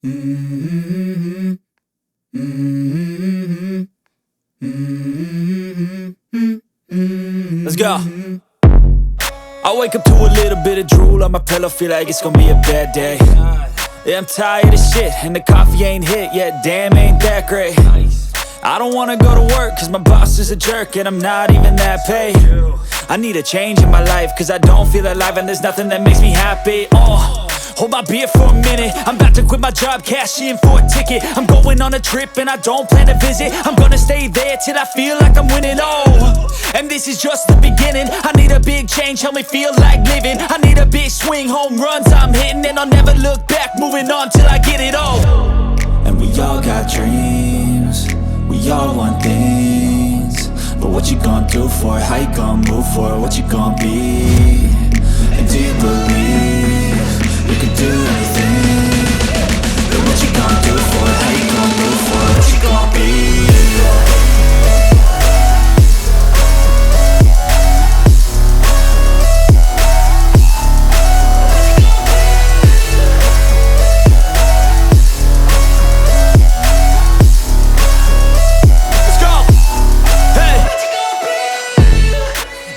Mm-hmm. Mm-hmm. Mm-hmm. Let's go. I wake up to a little bit of drool on my pillow, feel like it's gonna be a bad day. Yeah, I'm tired of shit, and the coffee ain't hit yet, damn, ain't that great. I don't wanna go to work, cause my boss is a jerk, and I'm not even that paid. I need a change in my life, cause I don't feel alive, and there's nothing that makes me happy. Hold my beer for a minute, I'm about to quit my job, cash in for a ticket. I'm going on a trip and I don't plan to visit. I'm gonna stay there till I feel like I'm winning, and this is just the beginning. I need a big change, help me feel like living. I need a big swing, home runs I'm hitting, and I'll never look back, moving on till I get it all. And we all got dreams, we all want things, but what you gonna do for it? How you gonna move for it? What you gonna be? And do you believe you can do anything? But what you gonna do for it? How you gonna move for it? What you gonna be?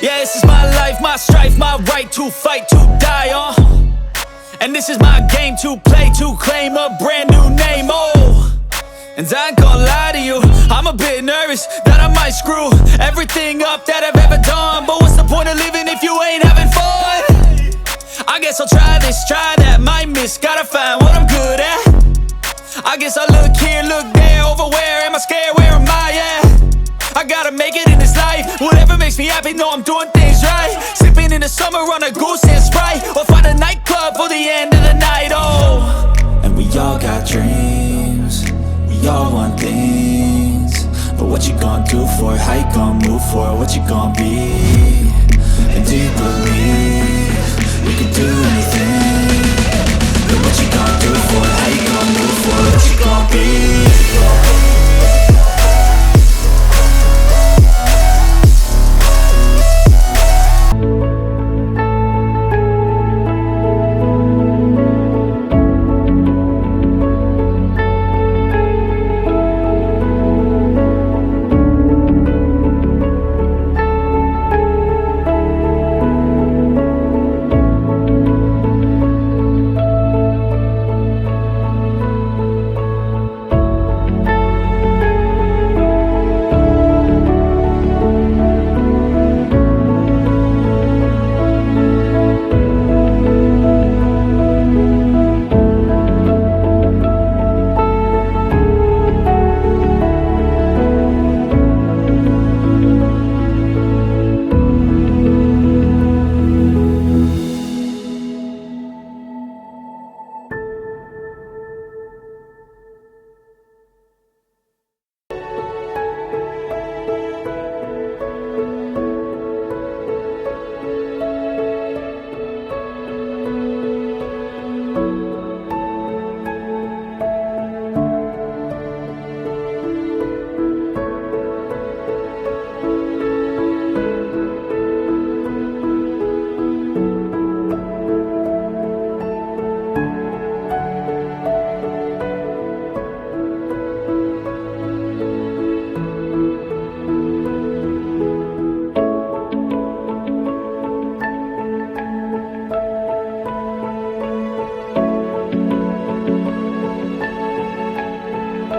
Yeah, this is my life, my strife, my right to fight, to die on. And this is my game to play, to claim a brand new name, And I ain't gonna lie to you, I'm a bit nervous that I might screw everything up that I've ever done. But what's the point of living if you ain't having fun? I guess I'll try this, try that, might miss, gotta find what I'm good at. I guess I look here, look there, over where am I scared, where am I at? I gotta make it in this life, whatever makes me happy, know I'm doing things right. Sipping in the summer on a goose and Sprite, or find a nightclub for the end of the night, And we all got dreams, we all want things, but what you gonna do for it? How you gonna move for it? What you gonna be? And do you believe you can do anything? But what you gonna do?